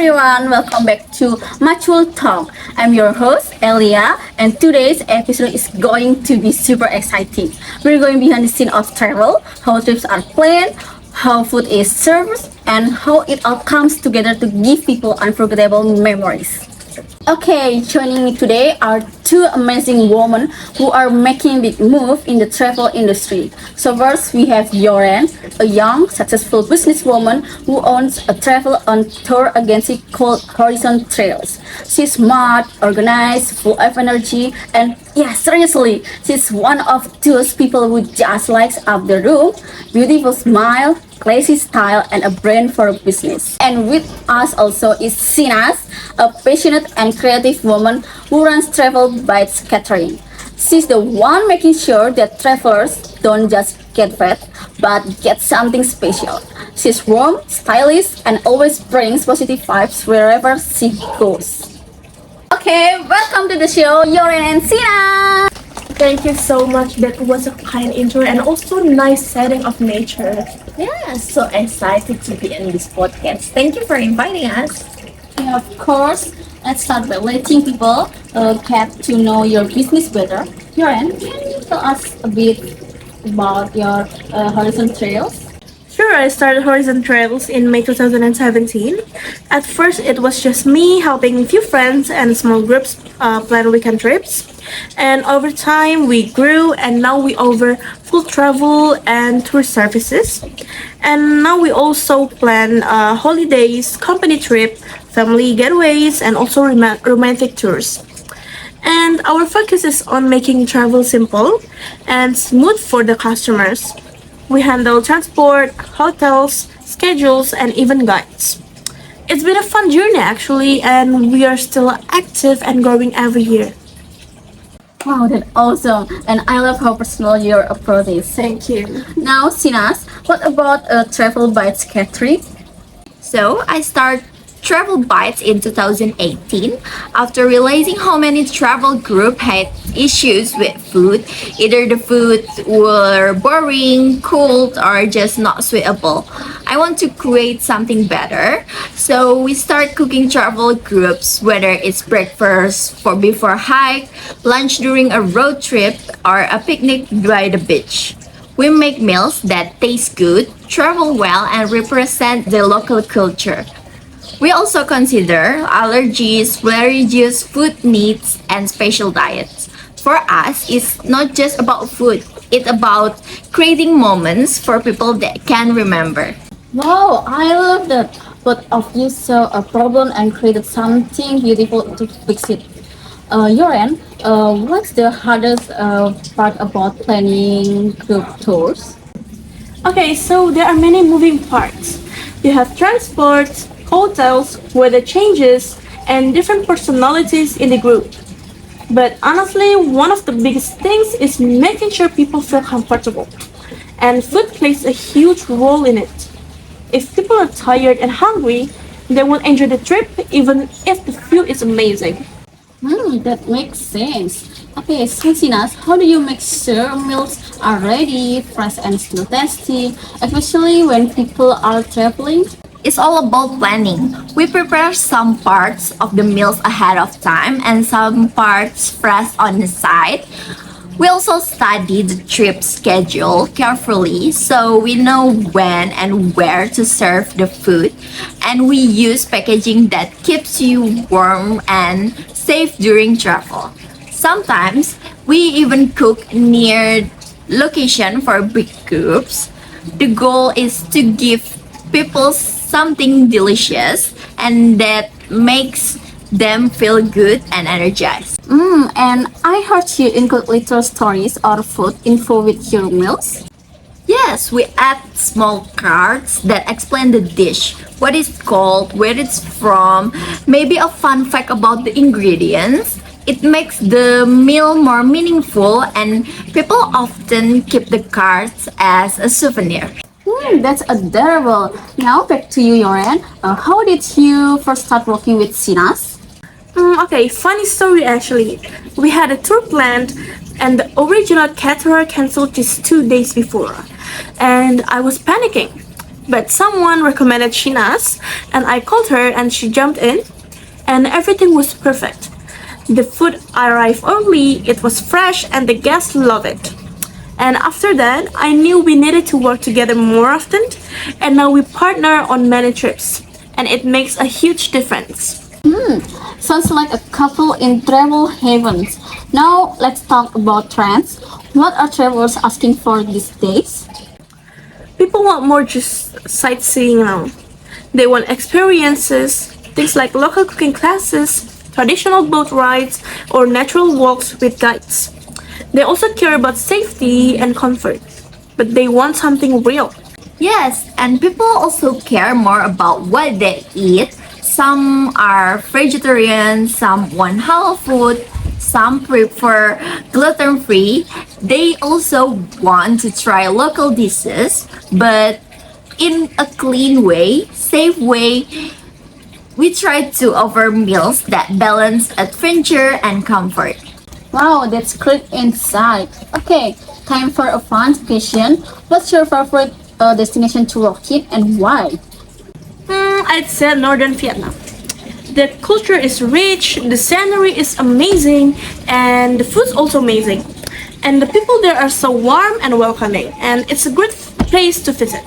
everyone, welcome back to MACUL Talk. I'm your host Elia, and today's episode is going to be super exciting. We're going behind the scene of travel, how trips are planned, how food is served, and how it all comes together to give people unforgettable memories. Okay, joining me today are two amazing women who are making big move in the travel industry. So first we have Yoren, a young, successful businesswoman who owns a travel on tour agency called Horizon Trails. She's smart, organized, full of energy, and yeah, seriously, she's one of those people who just lights up the room, beautiful smile, classy style, and a brain for business. And with us also is Sheenaz, a passionate and creative woman who runs Travel Bites Catering. She's the one making sure that travelers don't just get fed, but get something special. She's warm, stylish, and always brings positive vibes wherever she goes. Okay, welcome to the show, Yoren and Sheenaz. Thank you so much. That was a kind intro and also nice setting of nature. Yeah, so excited to be in this podcast. Thank you for inviting us. Yeah, of course, let's start by letting people get to know your business better. Yoren, can you tell us a bit about your Horizon Trails? Sure, I started Horizon Trails in May 2017. At first, it was just me helping a few friends and small groups plan weekend trips. And over time, we grew, and now we offer full travel and tour services. And now we also plan holidays, company trip, family getaways, and also romantic tours. And our focus is on making travel simple and smooth for the customers. We handle transport, hotels, schedules, and even guides. It's been a fun journey actually, and we are still active and growing every year. Wow, that's awesome. And I love how personal your approach is. Thank you. Now, Sheenaz, what about Travel Bites Catering? So, I started Travel Bites in 2018 after realizing how many travel group had issues with food. Either the food were boring, cold, or just not suitable. I want to create something better, so we start cooking travel groups, whether it's breakfast for before hike, lunch during a road trip, or a picnic by the beach. We make meals that taste good, travel well, and represent the local culture. We also consider allergies, religious food needs, and special diets. For us, it's not just about food, it's about creating moments for people that can remember. Wow, I love that. Both of you saw a problem and created something beautiful to fix it. Yoren, what's the hardest part about planning group tours? Okay, so there are many moving parts. You have transport, hotels, weather changes, and different personalities in the group. But honestly, one of the biggest things is making sure people feel comfortable. And food plays a huge role in it. If people are tired and hungry, they won't enjoy the trip even if the food is amazing. That makes sense. Okay, so Sheenaz, how do you make sure meals are ready, fresh and still tasty, especially when people are traveling? It's all about planning. We prepare some parts of the meals ahead of time and some parts fresh on the side. We also study the trip schedule carefully so we know when and where to serve the food, and we use packaging that keeps you warm and safe during travel. Sometimes we even cook near location for big groups. The goal is to give people something delicious and that makes them feel good and energized. And I heard you include little stories or food info with your meals. Yes, we add small cards that explain the dish, what it's called, where it's from, maybe a fun fact about the ingredients. It makes the meal more meaningful, and people often keep the cards as a souvenir. That's adorable. Now back to you, Yoren. How did you first start working with Sheenaz? Okay, funny story actually. We had a tour planned and the original caterer canceled just 2 days before. And I was panicking. But someone recommended Sheenaz, and I called her and she jumped in, and everything was perfect. The food arrived early, it was fresh, and the guests loved it. And after that, I knew we needed to work together more often, and now we partner on many trips, and it makes a huge difference. Sounds like a couple in travel havens. Now let's talk about trends. What are travelers asking for these days? People want more just sightseeing now. They want experiences, things like local cooking classes, traditional boat rides, or natural walks with guides. They also care about safety and comfort, but they want something real. Yes, and people also care more about what they eat. Some are vegetarian, some want halal food, some prefer gluten free. They also want to try local dishes, but in a clean way, safe way. We try to offer meals that balance adventure and comfort. Wow, that's great insight. Okay, time for a fun question. What's your favorite destination to rock in and why? I'd say northern Vietnam. The culture is rich, the scenery is amazing, and the food's also amazing. And the people there are so warm and welcoming, and it's a great place to visit.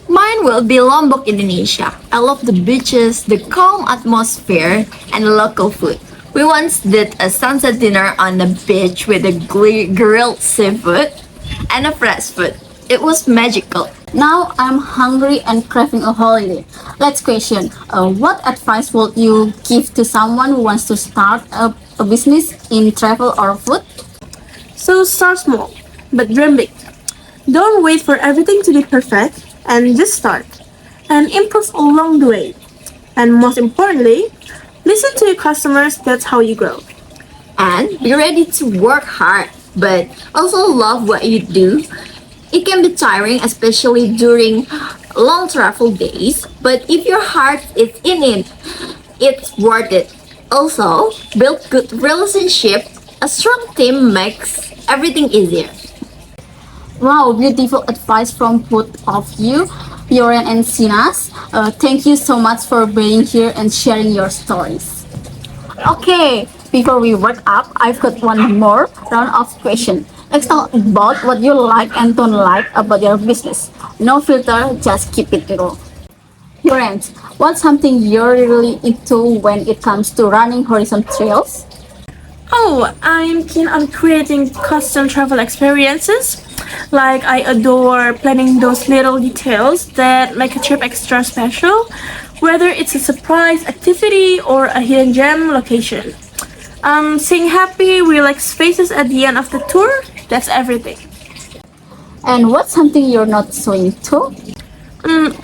Mine will be Lombok, Indonesia. I love the beaches, the calm atmosphere, and the local food. We once did a sunset dinner on the beach with a grilled seafood and a fresh food. It was magical. Now I'm hungry and craving a holiday. Let's question. What advice would you give to someone who wants to start a business in travel or food? So start small, but dream big. Don't wait for everything to be perfect, and just start. And improve along the way. And most importantly, listen to your customers, that's how you grow. And be ready to work hard, but also love what you do. It can be tiring, especially during long travel days, but if your heart is in it, it's worth it. Also, build good relationship. A strong team makes everything easier. Wow, beautiful advice from both of you, Yoren and Sheenaz. Thank you so much for being here and sharing your stories. Okay, before we wrap up, I've got one more round of questions. Let's talk about what you like and don't like about your business. No filter, just keep it real. Yoren, what's something you're really into when it comes to running horizon trails? Oh, I'm keen on creating custom travel experiences. Like, I adore planning those little details that make a trip extra special, whether it's a surprise activity or a hidden gem location. Seeing happy, relaxed faces at the end of the tour, that's everything. And what's something you're not so into?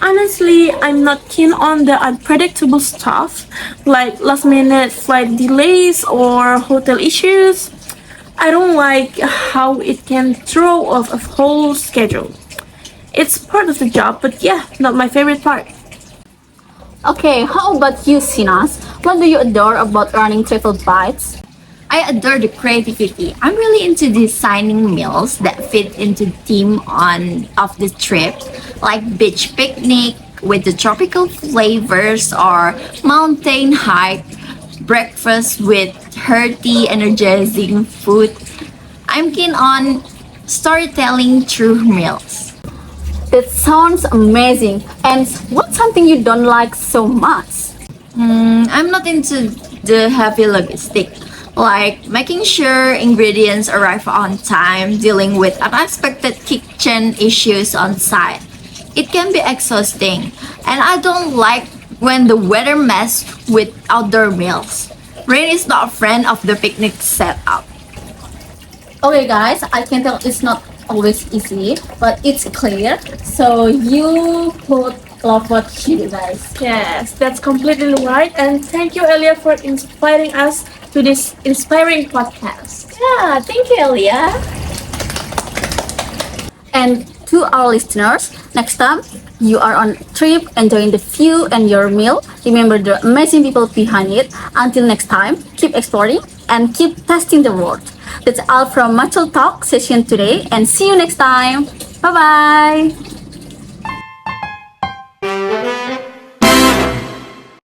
Honestly, I'm not keen on the unpredictable stuff, like last minute flight delays or hotel issues. I don't like how it can throw off a whole schedule. It's part of the job, but yeah, not my favorite part. Okay, how about you, Sheenaz? What do you adore about running travel bites? I adore the creativity. I'm really into designing meals that fit into the theme of the trip, like beach picnic with the tropical flavors or mountain hike, breakfast with hearty, energizing food. I'm keen on storytelling through meals. That sounds amazing. And what's something you don't like so much? I'm not into the heavy logistic, like making sure ingredients arrive on time, dealing with unexpected kitchen issues on site. It can be exhausting, and I don't like when the weather mess with outdoor meals. Rain is not a friend of the picnic setup. Okay, guys, I can tell it's not always easy, but it's clear. So you both love what you do, guys. Yes, that's completely right. And thank you, Elia, for inspiring us to this inspiring podcast. Yeah, thank you, Elia. And to our listeners, next time you are on a trip enjoying the view and your meal, remember the amazing people behind it. Until next time, keep exploring and keep testing the world. That's all from MACUL Talk session today, and see you next time. Bye bye.